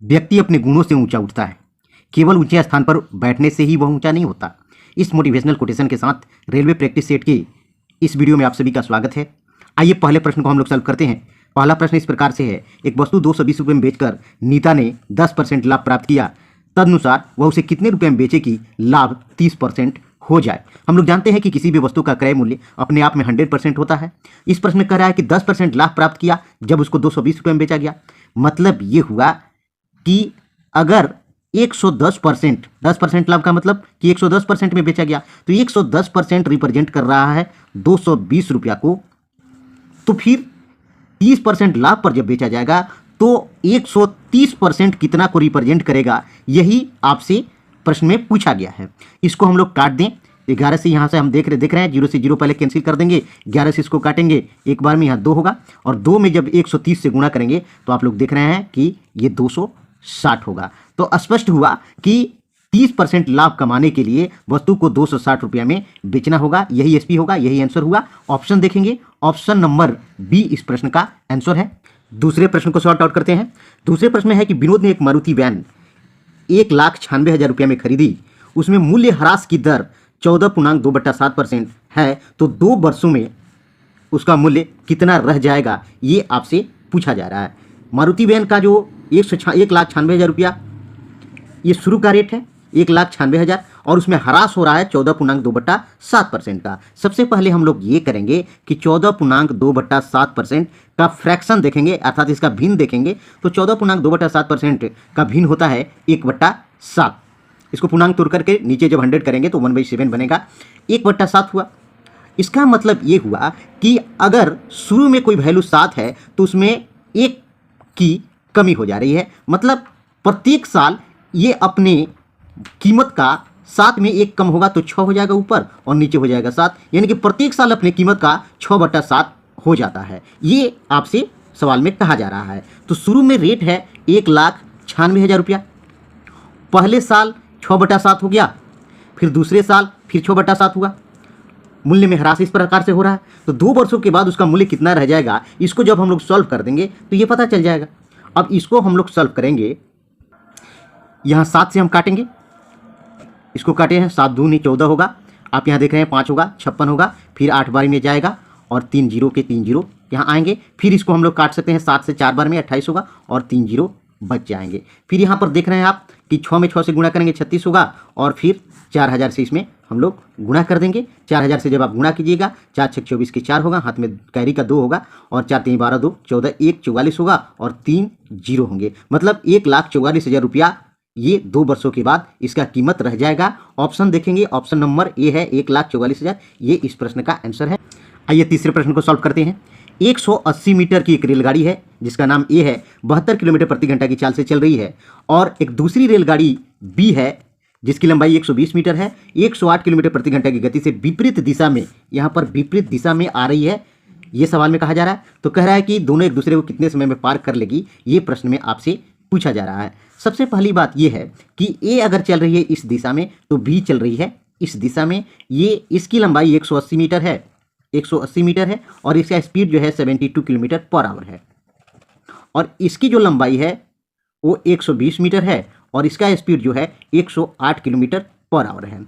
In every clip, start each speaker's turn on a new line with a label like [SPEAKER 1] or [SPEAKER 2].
[SPEAKER 1] व्यक्ति अपने गुणों से ऊंचा उठता है, केवल ऊंचे स्थान पर बैठने से ही वह ऊंचा नहीं होता। इस मोटिवेशनल कोटेशन के साथ रेलवे प्रैक्टिस सेट की इस वीडियो में आप सभी का स्वागत है। आइए पहले प्रश्न को हम लोग सॉल्व करते हैं। पहला प्रश्न इस प्रकार से है, एक वस्तु 220 रुपये में बेचकर नीता ने 10% लाभ प्राप्त किया, तदनुसार वह उसे कितने रुपये में बेचे कि लाभ 30% हो जाए। हम लोग जानते हैं कि किसी भी वस्तु का क्रय मूल्य अपने आप में 100% होता है। इस प्रश्न में कह रहा है कि 10% लाभ प्राप्त किया जब उसको 220 रुपये में बेचा गया। मतलब ये हुआ कि अगर 110%, 10% लाभ का मतलब कि 110% में बेचा गया, तो 110% रिप्रेजेंट कर रहा है 220 रुपया को। तो फिर 30% लाभ पर जब बेचा जाएगा तो 130% कितना को रिप्रेजेंट करेगा, यही आपसे प्रश्न में पूछा गया है। इसको हम लोग काट दें। 11 से यहाँ से हम देख रहे हैं, 0 से 0 पहले कैंसिल कर देंगे, 11 से इसको काटेंगे, एक बार में यहाँ 2 होगा, और 2 में जब 130 से गुणा करेंगे तो आप लोग देख रहे हैं कि ये 260 होगा। तो स्पष्ट हुआ कि 30% लाभ कमाने के लिए वस्तु को 260 रुपया में बेचना होगा। यही एसपी होगा, यही आंसर हुआ। ऑप्शन देखेंगे, ऑप्शन नंबर बी इस प्रश्न का आंसर है। दूसरे प्रश्न को सॉर्ट आउट करते हैं। दूसरे प्रश्न में है कि विनोद ने एक मारुति वैन 1,96,000 रुपये में खरीदी, उसमें मूल्य ह्रास की दर 14.2/7% है, तो 2 वर्षों में उसका मूल्य कितना रह जाएगा, ये आपसे पूछा जा रहा है। मारुति वैन का जो 1,96,000 रुपया ये शुरू का रेट है, 1,96,000, और उसमें ह्रास हो रहा है 14.2/7% का। सबसे पहले हम लोग ये करेंगे कि 14.2/7% का फ्रैक्शन देखेंगे, अर्थात इसका भिन्न देखेंगे। तो 14.2/7% का भिन्न होता है 1/7। इसको पूर्णांक तोड़ करके नीचे जब 100 करेंगे तो 1/7 बनेगा, 1/7 हुआ। इसका मतलब ये हुआ कि अगर शुरू में कोई वैल्यू 7 है तो उसमें 1 की कमी हो जा रही है। मतलब प्रत्येक साल ये अपने कीमत का 7 में 1 कम होगा तो 6 हो जाएगा ऊपर, और नीचे हो जाएगा 7, यानी कि प्रत्येक साल अपने कीमत का 6/7 हो जाता है। ये आपसे सवाल में कहा जा रहा है। तो शुरू में रेट है 1,96,000 रुपया, पहले साल 6/7 हो गया, फिर दूसरे साल फिर 6/7 हुआ। मूल्य में ह्रास इस प्रकार से हो रहा है, तो 2 वर्षों के बाद उसका मूल्य कितना रह जाएगा, इसको जब हम लोग सॉल्व कर देंगे तो ये पता चल जाएगा। अब इसको हम लोग सॉल्व करेंगे, यहाँ 7 से हम काटेंगे, इसको काटे हैं, 7 दूनी 14 होगा, आप यहाँ देख रहे हैं 5 होगा, 56 होगा, फिर 8 बार में जाएगा, और 3 जीरो के 3 जीरो यहाँ आएंगे। फिर इसको हम लोग काट सकते हैं 7 से 4 बार में, 28 होगा, और 3 जीरो बच जाएंगे। फिर यहाँ पर देख रहे हैं आप कि 6 में 6 से गुणा करेंगे 36 होगा, और फिर 4000 से इसमें हम लोग गुणा कर देंगे। 4000 से जब आप गुणा कीजिएगा, 4 6 24 के 4 होगा, हाथ में कैरी का 2 होगा, और 4 3 12 2 14 1 44 होगा, और 3 जीरो होंगे। मतलब 1,44,000 रुपया ये 2 वर्षों के बाद इसका कीमत रह जाएगा। ऑप्शन देखेंगे, ऑप्शन नंबर ए है 1,44,000, ये इस प्रश्न का आंसर है। आइए तीसरे प्रश्न को सॉल्व करते हैं। 180 मीटर की एक रेलगाड़ी है जिसका नाम ए है, 72 किलोमीटर प्रति घंटा की चाल से चल रही है, और एक दूसरी रेलगाड़ी बी है जिसकी लंबाई 120 मीटर है, 108 किलोमीटर प्रति घंटा की गति से विपरीत दिशा में, यहाँ पर विपरीत दिशा में आ रही है, ये सवाल में कहा जा रहा है। तो कह रहा है कि दोनों एक दूसरे को कितने समय में पार कर लेगी, ये प्रश्न में आपसे पूछा जा रहा है। सबसे पहली बात यह है कि ए अगर चल रही है इस दिशा में तो बी चल रही है इस दिशा में। ये इसकी लंबाई 180 मीटर है, 180 मीटर है, और इसका स्पीड जो है 72 किलोमीटर पर आवर है, और इसकी जो लंबाई है वो 120 मीटर है, और इसका स्पीड जो है 108 किलोमीटर पर आवर है।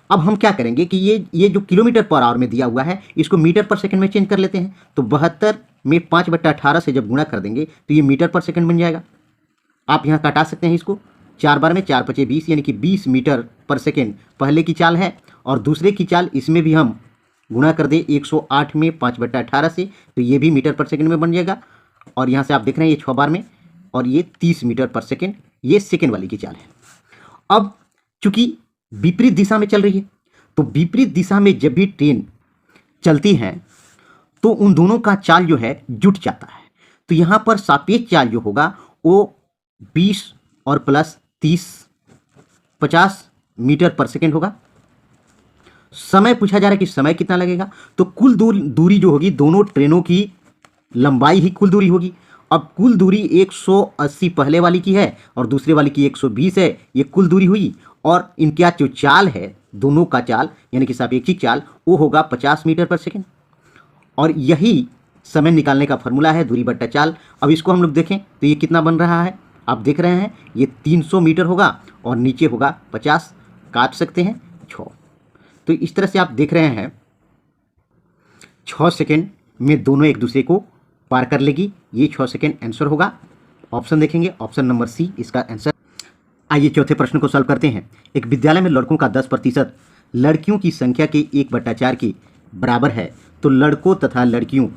[SPEAKER 1] अब हम क्या करेंगे कि ये जो किलोमीटर पर आवर में दिया हुआ है इसको मीटर पर सेकंड में चेंज कर लेते हैं। तो 72 में 5/18 से जब गुणा कर देंगे तो ये मीटर पर सेकंड बन जाएगा। आप यहाँ काटा सकते हैं इसको, 4 बार में, 4 × 5 = 20, यानी कि 20 मीटर पर सेकेंड पहले की चाल है, और दूसरे की चाल इसमें भी हम गुणा कर दें 108 में 5/18 से, तो ये भी मीटर पर सेकेंड में बन जाएगा। और यहाँ से आप देख रहे हैं ये 6 बार में, और ये 30 मीटर पर सेकेंड, ये सेकेंड वाली की चाल है। अब चूंकि विपरीत दिशा में चल रही है, तो विपरीत दिशा में जब भी ट्रेन चलती है तो उन दोनों का चाल जो है जुट जाता है। तो यहाँ पर सापेक्ष चाल जो होगा वो 20 और प्लस 30 50 मीटर पर सेकेंड होगा। समय पूछा जा रहा है कि समय कितना लगेगा, तो कुल दूरी जो होगी, दोनों ट्रेनों की लंबाई ही कुल दूरी होगी। अब कुल दूरी 180 पहले वाली की है और दूसरे वाली की 120 है, ये कुल दूरी हुई। और इनका जो चाल है, दोनों का चाल यानी कि सापेक्षिक चाल, वो होगा 50 मीटर पर सेकेंड, और यही समय निकालने का फॉर्मूला है, दूरी बट्टा चाल। अब इसको हम लोग देखें तो ये कितना बन रहा है, आप देख रहे हैं ये 300 मीटर होगा और नीचे होगा 50, काट सकते हैं 6। तो इस तरह से आप देख रहे हैं 6 सेकेंड में दोनों एक दूसरे को पार कर लेगी। ये 6 सेकेंड आंसर होगा। ऑप्शन देखेंगे, ऑप्शन नंबर सी इसका आंसर। आइए चौथे प्रश्न को सॉल्व करते हैं। एक विद्यालय में लड़कों का 10% लड़कियों की संख्या के 1/4 के बराबर है, तो लड़कों तथा लड़कियों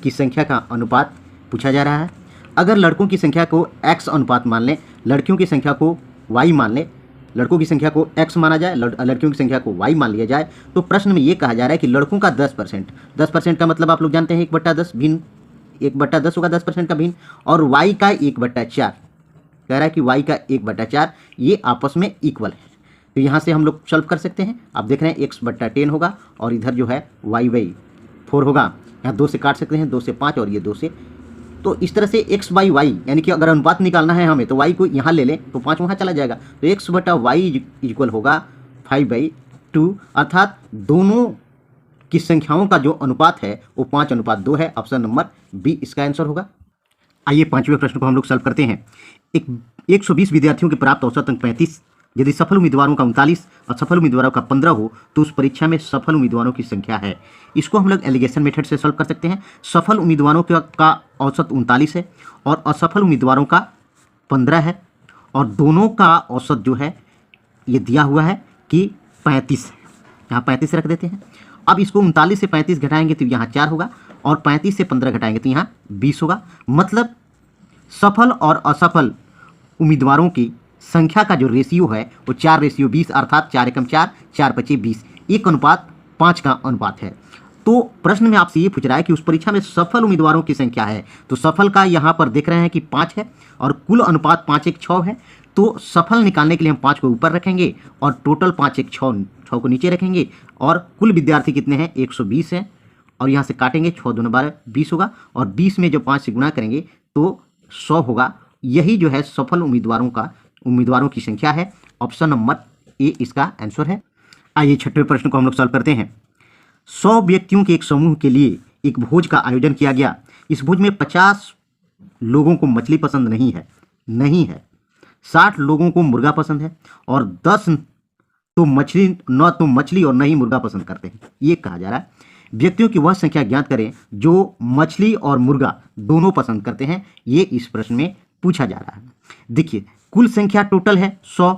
[SPEAKER 1] की संख्या का अनुपात पूछा जा रहा है। अगर लड़कों की संख्या को x अनुपात मान लें, लड़कियों की संख्या को y मान लें, लड़कों की संख्या को x माना जाए, लड़कियों की संख्या को y मान लिया जाए, तो प्रश्न में ये कहा जा रहा है कि लड़कों का 10% का मतलब आप लोग जानते हैं 1/10 भिन्न, 1/10 होगा 10% का भिन्न, और y का 1/4 कह रहा है कि y का 1/4 ये आपस में इक्वल है। तो यहाँ से हम लोग सॉल्व कर सकते हैं। आप देख रहे हैं x/10 होगा और इधर जो है y/4 होगा। यहाँ 2 से काट सकते हैं, 2 से 5 और ये 2 से, तो इस तरह से x/y यानी कि अगर अनुपात निकालना है हमें तो y को यहाँ ले लें तो 5 वहाँ चला जाएगा, तो x/y इक्वल होगा 5/2, अर्थात दोनों की संख्याओं का जो अनुपात है वो 5:2 है। ऑप्शन नंबर बी इसका आंसर होगा। आइए पांचवें प्रश्न को हम लोग सॉल्व करते हैं। 120 विद्यार्थियों के प्राप्त औसत अंक 35, यदि सफल उम्मीदवारों का 39 और सफल उम्मीदवारों का 15 हो तो उस परीक्षा में सफल उम्मीदवारों की संख्या है। इसको हम लोग एलिगेशन मेथड से सॉल्व कर सकते हैं। सफल उम्मीदवारों का औसत 39 है और असफल उम्मीदवारों का 15 है, और दोनों का औसत जो है ये दिया हुआ है कि 35 है। यहाँ 35 रख देते हैं। अब इसको 39 से 35 घटाएंगे तो यहाँ 4 होगा, और 35 से 15 घटाएंगे तो यहाँ 20 होगा। मतलब सफल और असफल उम्मीदवारों की संख्या का जो रेशियो है वो 4:20, अर्थात 4 एकम 4, 4 पचे 20, 1:5 का अनुपात है। तो प्रश्न में आपसे ये पूछ रहा है कि उस परीक्षा में सफल उम्मीदवारों की संख्या है, तो सफल का यहाँ पर देख रहे हैं कि 5 है और कुल अनुपात 5:6 है। तो सफल निकालने के लिए हम 5 को ऊपर रखेंगे और टोटल 5:6 को नीचे रखेंगे, और कुल विद्यार्थी कितने हैं 120 हैं, और यहाँ से काटेंगे 6 दूनी 12 20 होगा, और 20 में जब 5 से गुणा करेंगे तो 100 होगा। यही जो है सफल उम्मीदवारों की संख्या है। ऑप्शन नंबर ए इसका आंसर है। आइए छठवें प्रश्न को हम लोग सॉल्व करते हैं। 100 व्यक्तियों के एक समूह के लिए एक भोज का आयोजन किया गया। इस भोज में 50 लोगों को मछली पसंद नहीं है, 60 लोगों को मुर्गा पसंद है, और 10 तो मछली और न ही मुर्गा पसंद करते हैं। ये कहा जा रहा है व्यक्तियों की वह संख्या ज्ञात करें जो मछली और मुर्गा दोनों पसंद करते हैं। ये इस प्रश्न में पूछा जा रहा है। देखिए कुल संख्या टोटल है 100,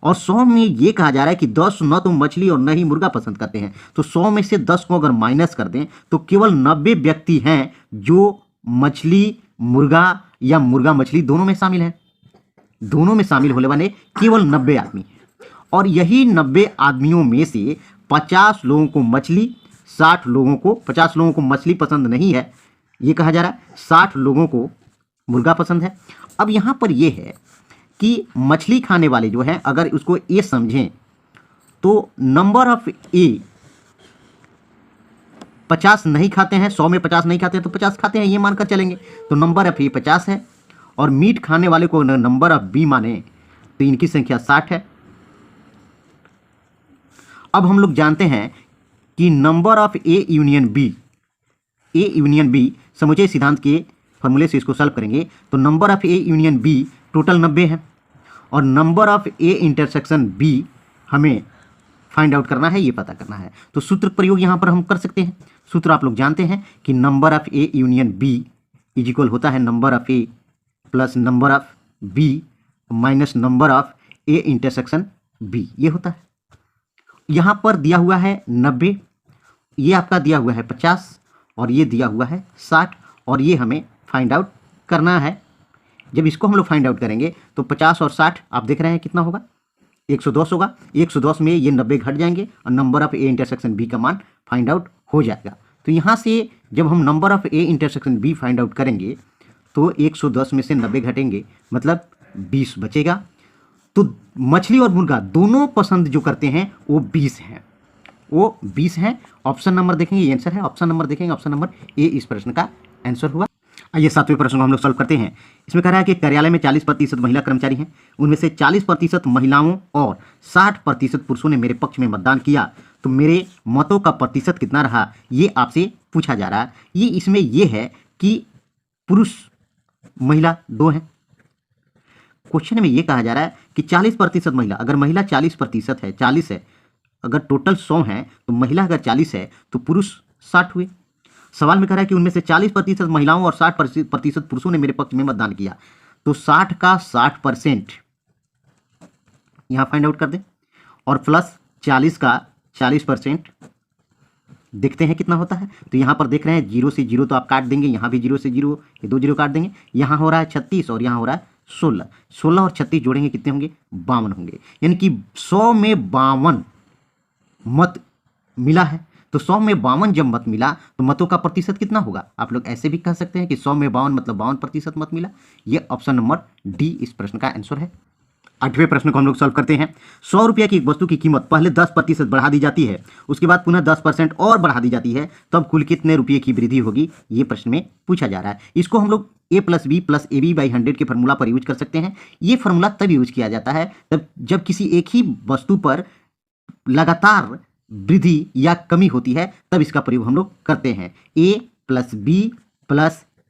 [SPEAKER 1] और 100 में ये कहा जा रहा है कि 10 न तो मछली और न ही मुर्गा पसंद करते हैं। तो 100 में से 10 को अगर माइनस कर दें तो केवल 90 व्यक्ति हैं जो मछली मुर्गा या मुर्गा मछली दोनों में शामिल हैं। दोनों में शामिल होने वाले केवल 90 आदमी हैं, और यही 90 आदमियों में से 50 लोगों को मछली, 50 लोगों को मछली पसंद नहीं है, ये कहा जा रहा है, 60 लोगों को मुर्गा पसंद है। अब यहाँ पर यह है कि मछली खाने वाले जो हैं अगर उसको ए समझें तो नंबर ऑफ ए 50 नहीं खाते हैं, 100 में 50 नहीं खाते हैं तो 50 खाते हैं, ये मानकर चलेंगे। तो नंबर ऑफ ए 50 है, और मीट खाने वाले को नंबर ऑफ बी माने तो इनकी संख्या 60 है। अब हम लोग जानते हैं कि number of A union B समुच्चय सिद्धांत के फॉर्मूले से इसको सॉल्व करेंगे तो number of A union B total 90 है, और number of A intersection B हमें फाइंड आउट करना है, ये पता करना है। तो सूत्र प्रयोग यहाँ पर हम कर सकते हैं। सूत्र आप लोग जानते हैं कि number of A union B is equal होता है number of A plus number of B minus number of A intersection B, ये होता है। यहाँ पर दिया हुआ है 90, ये आपका दिया हुआ है 50, और ये दिया हुआ है 60, और ये हमें फाइंड आउट करना है। जब इसको हम लोग फाइंड आउट करेंगे तो 50 और 60 आप देख रहे हैं कितना होगा, 110 होगा। 110 में ये 90 घट जाएंगे और number of A intersection B का मान फाइंड आउट हो जाएगा। तो यहाँ से जब हम number of A intersection B find out करेंगे तो 110 में से 90 घटेंगे, मतलब 20 बचेगा। तो मछली और मुर्गा दोनों पसंद जो करते हैं वो 20 हैं, ऑप्शन नंबर देखेंगे ये आंसर है, ऑप्शन नंबर देखेंगे, ऑप्शन नंबर ए इस प्रश्न का आंसर हुआ। आइए सातवें प्रश्न को हम लोग सॉल्व करते हैं। इसमें कह रहा है कि कार्यालय में 40% महिला कर्मचारी हैं, उनमें से 40% महिलाओं और 60% पुरुषों ने मेरे पक्ष में मतदान किया, तो मेरे मतों का प्रतिशत कितना रहा, ये आपसे पूछा जा रहा है। ये इसमें यह है कि पुरुष महिला 2 हैं, क्वेश्चन में ये कहा जा रहा है कि 40% महिला, अगर महिला 40% है, 40 है, अगर टोटल 100 है तो महिला अगर 40 है तो पुरुष 60 हुए। सवाल में कह रहा है कि उनमें से 40% महिलाओं और 60% पुरुषों ने मेरे पक्ष में मतदान किया, तो 60 का 60% यहां फाइंड आउट कर दें और प्लस 40 का 40% देखते हैं कितना होता है। तो यहां पर देख रहे हैं 0 से 0 तो आप काट देंगे, यहां भी 0 से 0, ये 2 0 काट देंगे, यहां हो रहा है 36 और यहां हो रहा है 16। 16 और 36 जोड़ेंगे कितने होंगे? 52 होंगे। यानी कि 100 में 52 मत मिला है। तो 100 में 52 जब मत मिला तो मतों का प्रतिशत कितना होगा? आप लोग ऐसे भी कह सकते हैं कि 100 में 52 मतलब 52% मत मिला। ये ऑप्शन नंबर डी इस प्रश्न का आंसर है। 8वें प्रश्न को हम लोग सॉल्व करते हैं। 100 रुपये की एक वस्तु की कीमत पहले 10% बढ़ा दी जाती है, उसके बाद पुनः 10% और बढ़ा दी जाती है, तब कुल कितने रुपये की वृद्धि होगी? ये प्रश्न में पूछा जा रहा है। इसको हम लोग a + b + ab/100 के फॉर्मूला पर यूज कर सकते हैं। ये फॉर्मूला तब यूज किया जाता है तब जब किसी एक ही वस्तु पर लगातार वृद्धि या कमी होती है, तब इसका प्रयोग हम लोग करते हैं। a + b +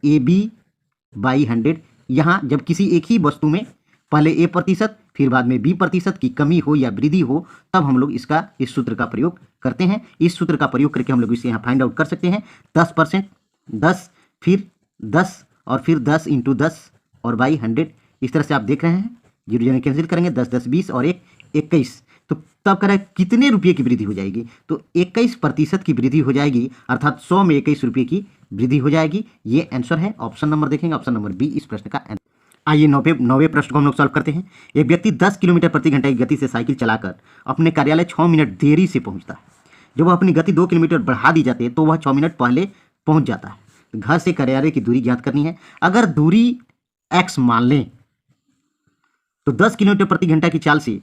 [SPEAKER 1] ab/100। यहाँ जब किसी एक ही वस्तु में पहले a% फिर बाद में b% की कमी हो या वृद्धि हो, तब हम लोग इस सूत्र का प्रयोग करते हैं। इस सूत्र का प्रयोग करके हम लोग इसे यहाँ फाइंड आउट कर सकते हैं। 10%, 10 फिर 10 और फिर 10 × 10 और बाई 100। इस तरह से आप देख रहे हैं, 0 कैंसिल करेंगे, 10 10 20 और 1 21। तो तब कह रहा है कितने रुपये की वृद्धि हो जाएगी? तो 21% की वृद्धि हो जाएगी, अर्थात 100 में 21 रुपये की वृद्धि हो जाएगी। ये आंसर है। ऑप्शन नंबर देखेंगे, ऑप्शन नंबर बी इस प्रश्न का आंसर। आइए 9वें प्रश्न को हम लोग सॉल्व करते हैं। एक व्यक्ति 10 किलोमीटर प्रति घंटे की गति से साइकिल चलाकर अपने कार्यालय 6 मिनट देरी से पहुंचता है। जब वह अपनी गति 2 किलोमीटर बढ़ा दी जाती है तो वह 6 मिनट पहले पहुंच जाता है। घर से कार्यालय की दूरी ज्ञात करनी है। अगर दूरी x मान लें तो 10 किलोमीटर प्रति घंटा की चाल से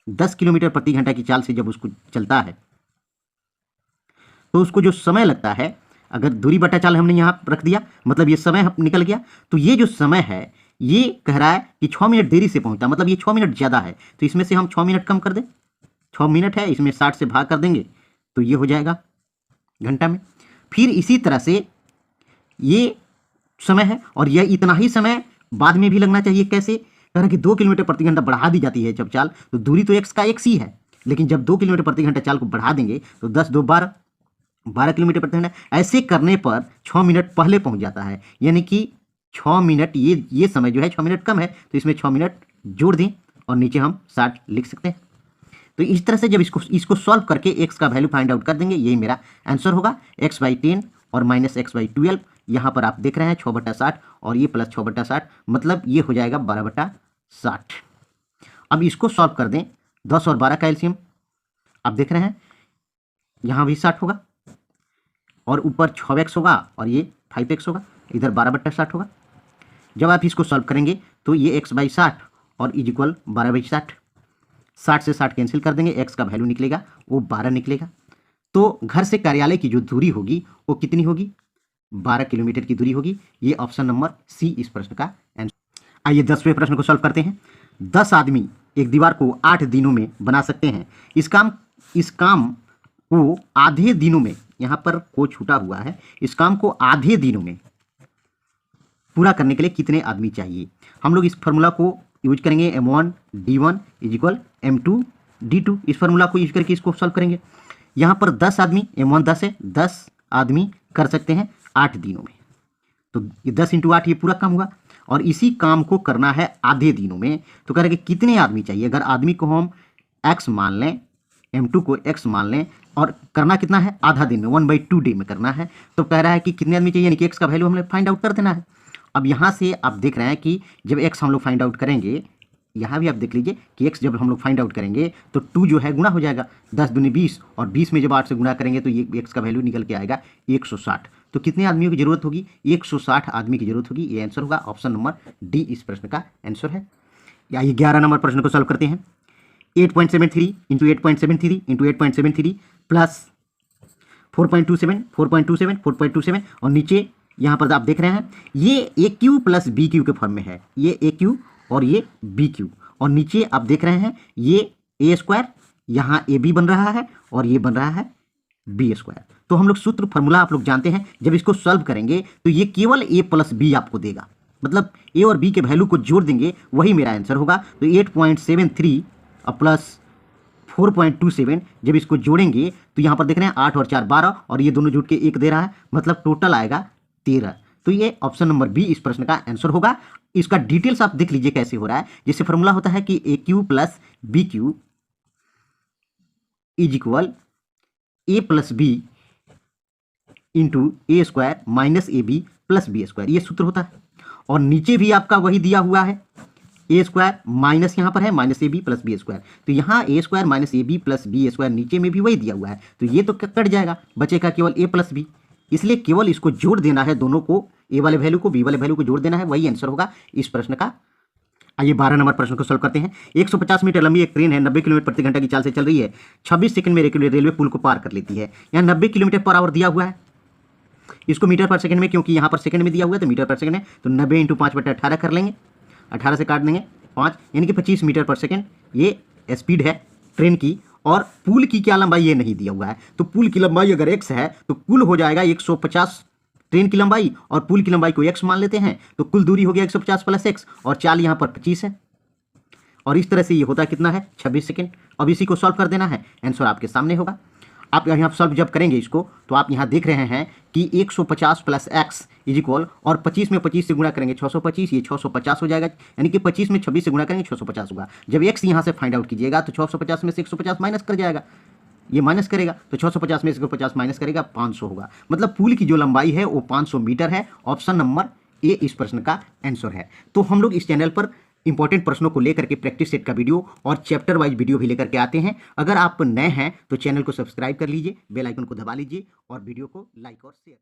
[SPEAKER 1] 10 किलोमीटर प्रति घंटा की चाल से जब उसको चलता है तो उसको जो समय लगता है, अगर दूरी बटा चाल हमने यहाँ रख दिया, मतलब ये समय निकल गया, तो ये जो समय है ये कह रहा है कि 6 मिनट देरी से पहुंचता, मतलब ये 6 मिनट ज़्यादा है। तो इसमें से हम 6 मिनट कम कर दें, 6 मिनट है, इसमें 60 से भाग कर देंगे तो ये हो जाएगा घंटा में। फिर इसी तरह से ये समय है और यह इतना ही समय बाद में भी लगना चाहिए। कैसे? कह रहा है कि 2 किलोमीटर प्रति घंटा बढ़ा दी जाती है जब चाल, तो दूरी तो x का x ही है, लेकिन जब 2 किलोमीटर प्रति घंटा चाल को बढ़ा देंगे तो 10 2 12 12 किलोमीटर प्रति घंटा। ऐसे करने पर 6 मिनट पहले पहुंच जाता है। यानी कि 6 मिनट, ये समय जो है 6 मिनट कम है, तो इसमें 6 मिनट जोड़ दें और नीचे हम 60 लिख सकते हैं। तो इस तरह से जब इसको सॉल्व करके x का वैल्यू फाइंड आउट कर देंगे, यही मेरा आंसर होगा। x/10 और -x/12। यहाँ पर आप देख रहे हैं 6/60 और ये प्लस 6/60, मतलब ये हो जाएगा 12/60। अब इसको सॉल्व कर दें। 10 और 12 का एलसीएम आप देख रहे हैं, यहाँ भी 60 होगा और ऊपर 6x होगा और ये 5x होगा, इधर 12/60 होगा। जब आप इसको सॉल्व करेंगे तो ये x/60 और इज इक्वल 12/60। 60 से 60 कैंसिल कर देंगे, x का वैल्यू निकलेगा वो 12 निकलेगा। तो घर से कार्यालय की जो दूरी होगी वो कितनी होगी? 12 किलोमीटर की दूरी होगी। ये ऑप्शन नंबर सी इस प्रश्न का आंसर। आइए 10वें प्रश्न को सॉल्व करते हैं। 10 आदमी एक दीवार को 8 दिनों में बना सकते हैं। इस काम को आधे दिनों में, यहाँ पर को छूटा हुआ है, इस काम को आधे दिनों में पूरा करने के लिए कितने आदमी चाहिए? हम लोग इस फार्मूला को यूज करेंगे, m1 d1 = m2 d2। इस फार्मूला को यूज करके इसको सॉल्व करेंगे। यहाँ पर 10 आदमी, m1 10 है, 10 आदमी कर सकते हैं 8 दिनों में। तो ये 10 × 8 ये पूरा काम होगा और इसी काम को करना है आधे दिनों में। तो कह रहे हैं कि कितने आदमी चाहिए? अगर आदमी को हम x मान लें, m2 को x मान लें और करना कितना है? आधा दिन में, 1/2 डे में करना है। तो कह रहा है कि कितने आदमी चाहिए, यानी कि x का वैल्यू हमने फाइंड आउट कर देना है। अब यहाँ से आप देख रहे हैं कि जब x हम लोग फाइंड आउट करेंगे, यहाँ भी आप देख लीजिए कि x जब हम लोग फाइंड आउट करेंगे तो 2 जो है गुना हो जाएगा, 10 दूनी 20 और 20 में जब 8 से गुना करेंगे तो ये x का वैल्यू निकल के आएगा 160। तो कितने आदमियों की जरूरत होगी? 160 आदमी की जरूरत होगी। ये आंसर होगा। ऑप्शन नंबर डी इस प्रश्न का आंसर है। या ये 11 नंबर प्रश्न को सॉल्व करते हैं। 8.73 × 8.73 × 8.73 प्लस 4.27 4.27 4.27 और नीचे यहाँ पर आप देख रहे हैं ये AQ + BQ के फॉर्म में है। ये AQ और ये BQ और नीचे आप देख रहे हैं ये A², यहाँ AB बन रहा है और ये बन रहा है B²। तो हम लोग सूत्र फार्मूला आप लोग जानते हैं। जब इसको सॉल्व करेंगे तो ये केवल A + B आपको देगा। मतलब ए और बी के वैल्यू को जोड़ देंगे वही मेरा आंसर होगा। तो 8.73 प्लस 4.27 जब इसको जोड़ेंगे तो यहाँ पर देख रहे हैं 8 और 4 12 और ये दोनों जुड़ के 1 दे रहा है, मतलब टोटल आएगा 13। तो ये ऑप्शन नंबर बी इस प्रश्न का आंसर होगा। इसका डिटेल्स आप देख लीजिए कैसे हो रहा है। जैसे फॉर्मूला होता है कि A cube plus B cube is equal A plus B into A square minus A B plus B square, ये सूत्र होता है। और नीचे भी आपका वही दिया हुआ है, ए स्क्वायर माइनस यहाँ पर है minus A B plus B square, तो यहाँ A square minus A B plus B square नीचे में भी वही दिया हुआ है, तो ये तो कट जाएगा, बचेगा केवल ए प्लस बी। इसलिए केवल इसको जोड़ देना है, दोनों को, ए वाले वैल्यू को बी वाले वैल्यू को जोड़ देना है, वही आंसर होगा इस प्रश्न का। आइए 12 नंबर प्रश्न को सॉल्व करते हैं। 150 मीटर लंबी एक ट्रेन है, 90 किलोमीटर प्रति घंटा की चाल से चल रही है, 26 सेकंड में रेलवे पुल को पार कर लेती है। यहाँ 90 किलोमीटर पर आवर दिया हुआ है, इसको मीटर पर सेकंड में, क्योंकि यहाँ पर सेकंड में दिया हुआ है तो मीटर पर सेकंड है, तो 90 × 5/18 कर लेंगे, 18 से काट देंगे 5, यानी कि 25 मीटर पर सेकंड ये स्पीड है ट्रेन की। और पुल की क्या लंबाई ये नहीं दिया हुआ है, तो पुल की लंबाई अगर x है तो कुल हो जाएगा 150 ट्रेन की लंबाई, और पुल की लंबाई को x मान लेते हैं, तो कुल दूरी हो गया 150 + x, और चाल यहाँ पर 25 है, और इस तरह से ये होता कितना है 26 सेकंड। अब इसी को सॉल्व कर देना है, आंसर आपके सामने होगा। आप यहाँ सॉल्व जब करेंगे इसको तो आप यहाँ देख रहे हैं कि 150 + x इज इक्वल, और 25 में 25 से गुणा करेंगे 625, ये 650 हो जाएगा, यानी कि 25 में 26 से गुणा करेंगे 650 होगा। जब x यहाँ से फाइंड आउट कीजिएगा तो 650 में से 150 माइनस कर जाएगा, ये माइनस करेगा, तो 650 में से 150 माइनस करेगा 500 होगा, मतलब पुल की जो लंबाई है वो 500 मीटर है। ऑप्शन नंबर ए इस प्रश्न का आंसर है। तो हम लोग इस चैनल पर इंपॉर्टेंट प्रश्नों को लेकर के प्रैक्टिस सेट का वीडियो और चैप्टर वाइज वीडियो भी लेकर के आते हैं। अगर आप नए हैं तो चैनल को सब्सक्राइब कर लीजिए, बेल आइकन को दबा लीजिए और वीडियो को लाइक और शेयर